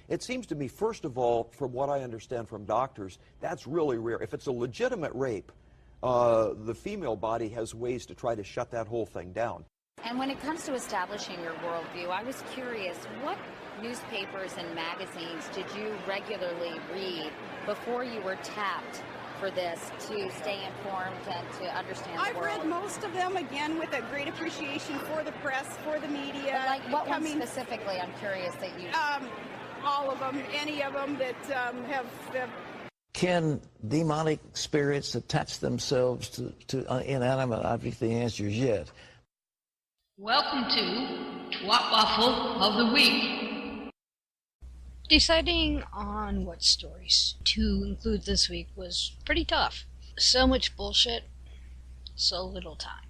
It seems to me, first of all, from what I understand from doctors, that's really rare. If it's a legitimate rape, the female body has ways to try to shut that whole thing down. And when it comes to establishing your worldview, I was curious, what newspapers and magazines did you regularly read before you were tapped for this to stay informed and to understand the world? I've read most of them, again, with a great appreciation for the press, for the media. But like what ones specifically, I'm curious that you... all of them, any of them that have... Can demonic spirits attach themselves to inanimate objects? The answer is yes. Welcome to Twatwaffle of the Week. Deciding on what stories to include this week was pretty tough. So much bullshit, so little time.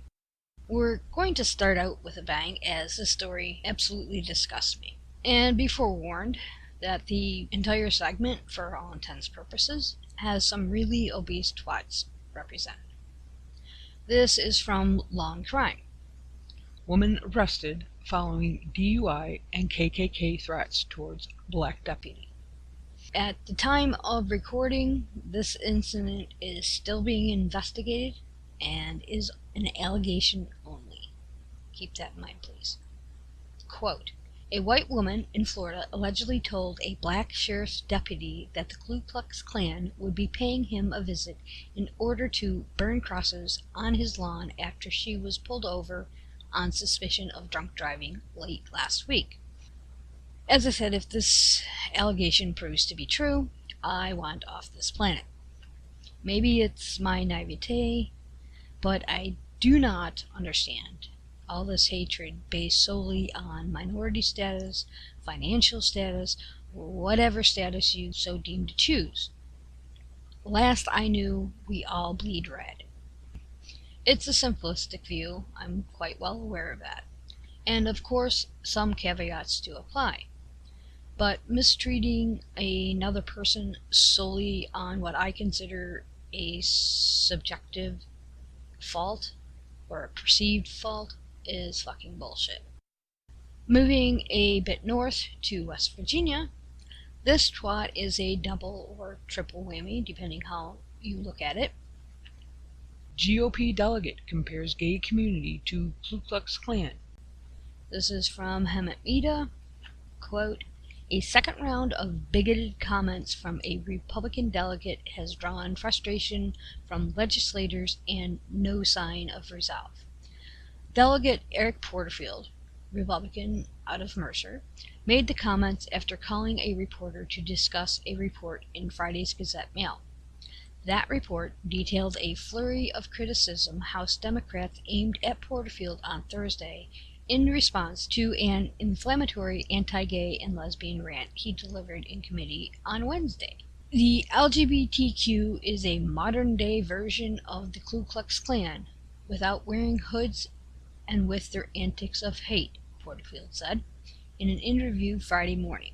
We're going to start out with a bang, as this story absolutely disgusts me. And be forewarned that the entire segment, for all intents and purposes, has some really obese twats represented. This is from Long Crime. Woman arrested following DUI and KKK threats towards black deputy. At the time of recording, this incident is still being investigated and is an allegation only. Keep that in mind, please. Quote, a white woman in Florida allegedly told a black sheriff's deputy that the Ku Klux Klan would be paying him a visit in order to burn crosses on his lawn after she was pulled over on suspicion of drunk driving late last week. As I said, if this allegation proves to be true, I want off this planet. Maybe it's my naivete, but I do not understand all this hatred based solely on minority status, financial status, whatever status you so deem to choose. Last I knew, we all bleed red. It's a simplistic view, I'm quite well aware of that. And of course, some caveats do apply. But mistreating another person solely on what I consider a subjective fault, or a perceived fault, is fucking bullshit. Moving a bit north to West Virginia, this twat is a double or triple whammy, depending how you look at it. GOP delegate compares gay community to Ku Klux Klan. This is from Hemet Mita. Quote, a second round of bigoted comments from a Republican delegate has drawn frustration from legislators and no sign of resolve. Delegate Eric Porterfield, Republican out of Mercer, made the comments after calling a reporter to discuss a report in Friday's Gazette Mail. That report detailed a flurry of criticism House Democrats aimed at Porterfield on Thursday in response to an inflammatory anti-gay and lesbian rant he delivered in committee on Wednesday. The LGBTQ is a modern-day version of the Ku Klux Klan, without wearing hoods and with their antics of hate, Porterfield said in an interview Friday morning.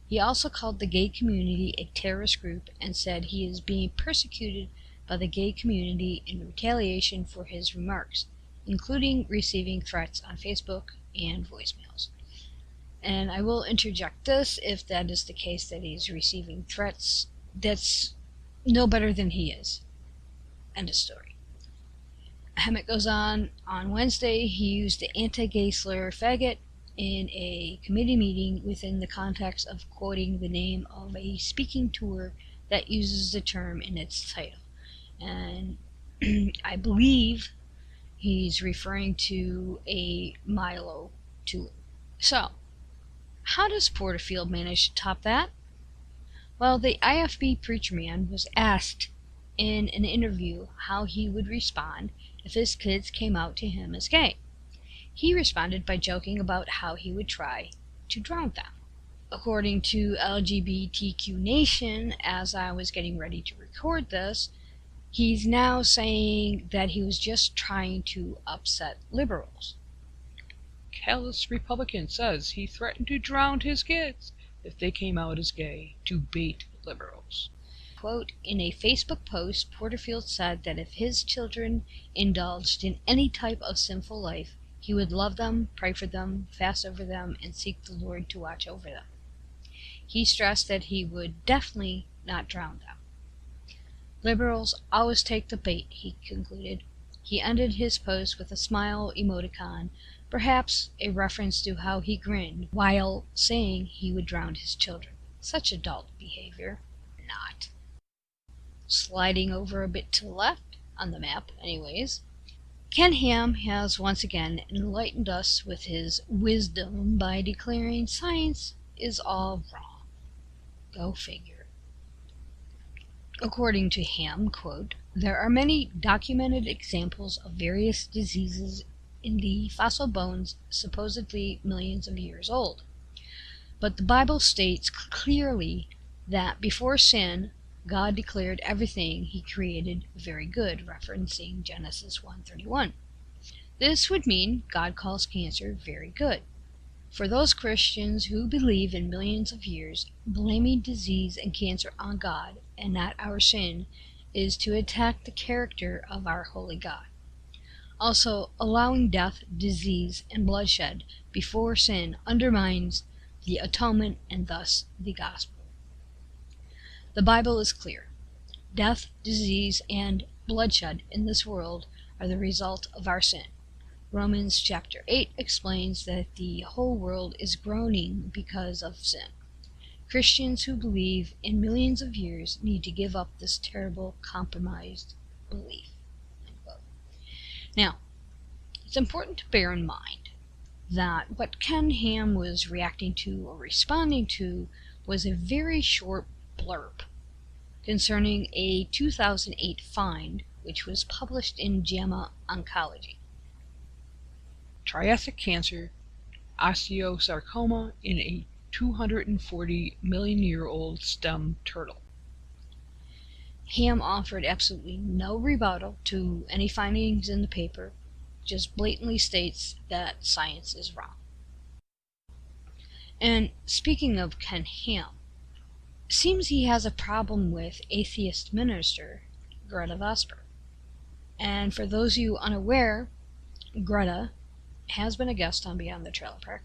He also called the gay community a terrorist group and said he is being persecuted by the gay community in retaliation for his remarks, including receiving threats on Facebook and voicemails. And I will interject this, if that is the case that he's receiving threats, that's no better than he is. End of story. Hammett goes on Wednesday, he used the anti-gay slur faggot in a committee meeting within the context of quoting the name of a speaking tour that uses the term in its title. And I believe he's referring to a Milo tour. So, how does Porterfield manage to top that? Well, the IFB preacher man was asked in an interview how he would respond if his kids came out to him as gay. He responded by joking about how he would try to drown them. According to LGBTQ Nation, as I was getting ready to record this, he's now saying that he was just trying to upset liberals. Callous Republican says he threatened to drown his kids if they came out as gay to bait liberals. Quote, in a Facebook post, Porterfield said that if his children indulged in any type of sinful life, he would love them, pray for them, fast over them, and seek the Lord to watch over them. he stressed that he would definitely not drown them. Liberals always take the bait, he concluded. He ended his post with a smile emoticon, perhaps a reference to how he grinned while saying he would drown his children. Such adult behavior. Not. Sliding over a bit to the left, on the map anyways, Ken Ham has once again enlightened us with his wisdom by declaring science is all wrong. Go figure. According to Ham, quote, there are many documented examples of various diseases in the fossil bones supposedly millions of years old. But the Bible states clearly that before sin, God declared everything he created very good, referencing Genesis 1:31. This would mean God calls cancer very good. For those Christians who believe in millions of years, blaming disease and cancer on God and not our sin is to attack the character of our holy God. Also, allowing death, disease, and bloodshed before sin undermines the atonement and thus the gospel. The Bible is clear. Death, disease, and bloodshed in this world are the result of our sin. Romans chapter 8 explains that the whole world is groaning because of sin. Christians who believe in millions of years need to give up this terrible, compromised belief. Now, it's important to bear in mind that what Ken Ham was reacting to or responding to was a very short blurb concerning a 2008 find which was published in JAMA Oncology. Triassic cancer, osteosarcoma in a 240 million year old stem turtle. Ham offered absolutely no rebuttal to any findings in the paper, just blatantly states that science is wrong. And speaking of Ken Ham, seems he has a problem with atheist minister Greta Vesper. And for those of you unaware, Greta has been a guest on Beyond the Trailer Park,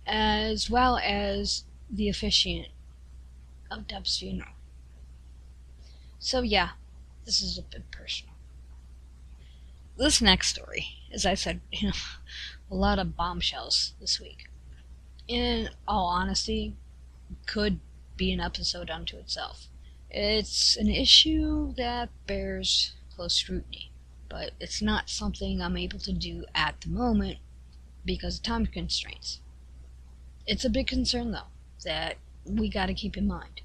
as well as the officiant of Deb's funeral. So yeah, this is a bit personal. This next story, as I said, a lot of bombshells this week. In all honesty, could be an episode unto itself. It's an issue that bears close scrutiny, but it's not something I'm able to do at the moment because of time constraints. It's a big concern, though, that we gotta keep in mind.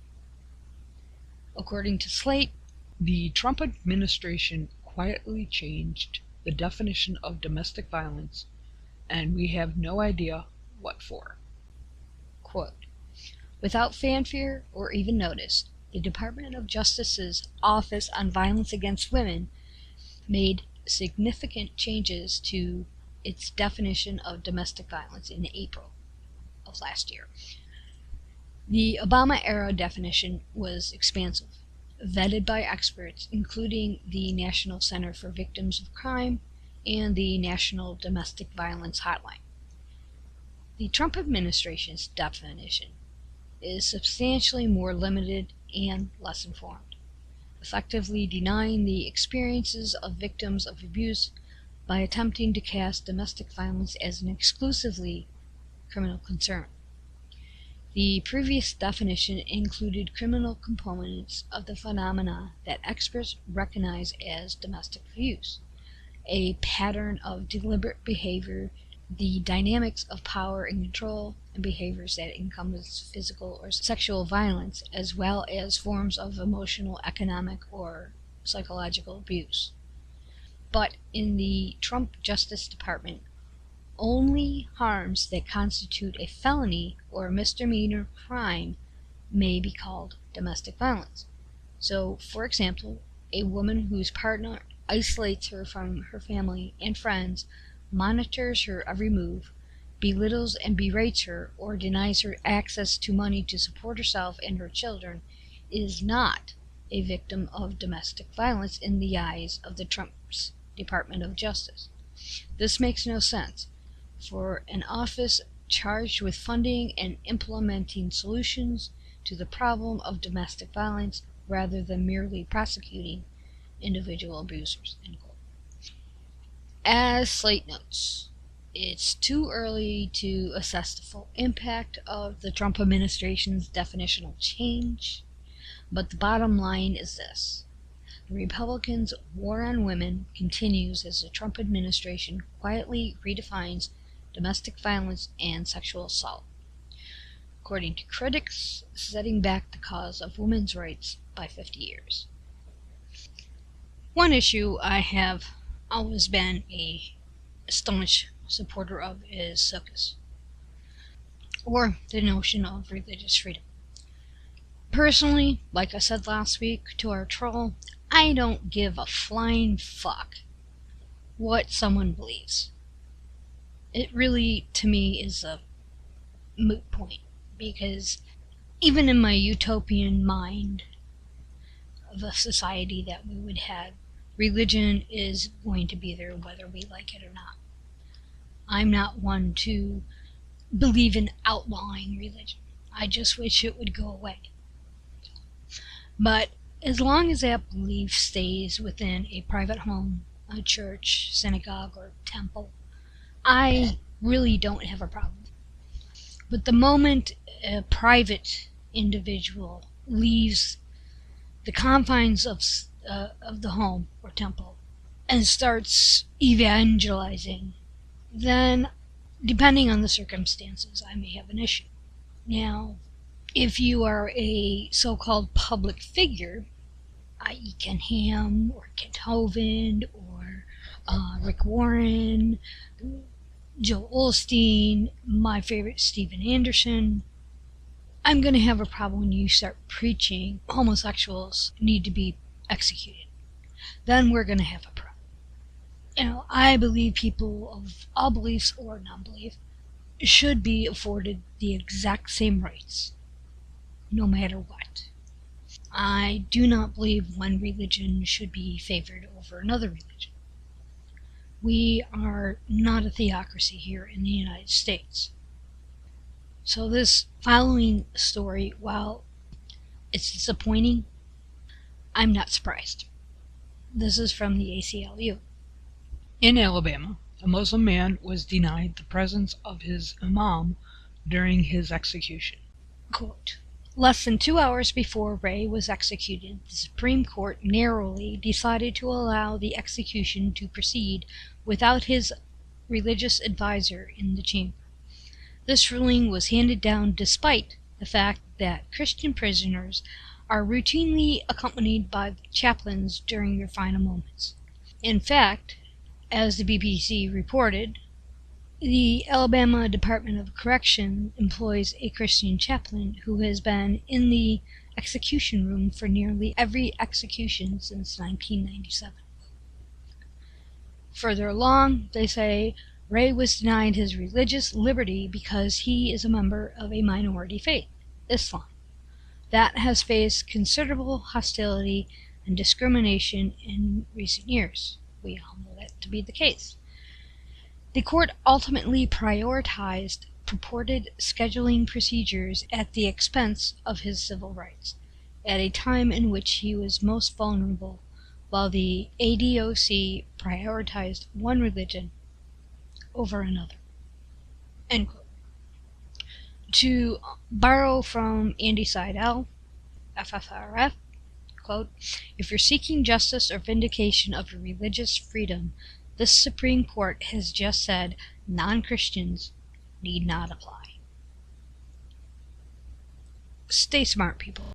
According to Slate, the Trump administration quietly changed the definition of domestic violence, and we have no idea what for. Quote, without fanfare or even notice, the Department of Justice's Office on Violence Against Women made significant changes to its definition of domestic violence in April of last year. The Obama-era definition was expansive, vetted by experts, including the National Center for Victims of Crime and the National Domestic Violence Hotline. The Trump administration's definition is substantially more limited and less informed, effectively denying the experiences of victims of abuse by attempting to cast domestic violence as an exclusively criminal concern. The previous definition included criminal components of the phenomena that experts recognize as domestic abuse, a pattern of deliberate behavior, the dynamics of power and control, and behaviors that encompass physical or sexual violence, as well as forms of emotional, economic, or psychological abuse. But in the Trump Justice Department, only harms that constitute a felony or misdemeanor crime may be called domestic violence. So, for example, a woman whose partner isolates her from her family and friends, monitors her every move, belittles and berates her, or denies her access to money to support herself and her children, is not a victim of domestic violence in the eyes of the Trump's Department of Justice. This makes no sense, for an office charged with funding and implementing solutions to the problem of domestic violence rather than merely prosecuting individual abusers. End quote. As Slate notes, it's too early to assess the full impact of the Trump administration's definitional change, but the bottom line is this. The Republicans' war on women continues as the Trump administration quietly redefines domestic violence and sexual assault, according to critics, setting back the cause of women's rights by 50 years. One issue I have always been a staunch supporter of is sukkahs, or the notion of religious freedom. Personally, like I said last week to our troll, I don't give a flying fuck what someone believes. It really, to me, is a moot point, because even in my utopian mind of a society that we would have, religion is going to be there whether we like it or not. I'm not one to believe in outlawing religion. I just wish it would go away. But as long as that belief stays within a private home, a church, synagogue, or temple, I really don't have a problem. But the moment a private individual leaves the confines of the home or temple and starts evangelizing, then, depending on the circumstances, I may have an issue. Now, if you are a so-called public figure, i.e. Ken Ham or Kent Hovind or Rick Warren, Joe Osteen, my favorite Steven Anderson, I'm going to have a problem when you start preaching homosexuals need to be executed. Then we're going to have a problem. I believe people of all beliefs or non-belief should be afforded the exact same rights, no matter what. I do not believe one religion should be favored over another religion. We are not a theocracy here in the United States. So this following story, while it's disappointing, I'm not surprised. This is from the ACLU. In Alabama, a Muslim man was denied the presence of his imam during his execution. Quote, less than 2 hours before Ray was executed, the Supreme Court narrowly decided to allow the execution to proceed without his religious advisor in the chamber. This ruling was handed down despite the fact that Christian prisoners are routinely accompanied by chaplains during their final moments. In fact, as the BBC reported, the Alabama Department of Correction employs a Christian chaplain who has been in the execution room for nearly every execution since 1997. Further along, they say Ray was denied his religious liberty because he is a member of a minority faith, Islam, that has faced considerable hostility and discrimination in recent years. We all know that to be the case. The court ultimately prioritized purported scheduling procedures at the expense of his civil rights, at a time in which he was most vulnerable, while the ADOC prioritized one religion over another. End quote. To borrow from Andy Seidel, FFRF, quote, if you're seeking justice or vindication of your religious freedom, this Supreme Court has just said non-Christians need not apply. Stay smart, people.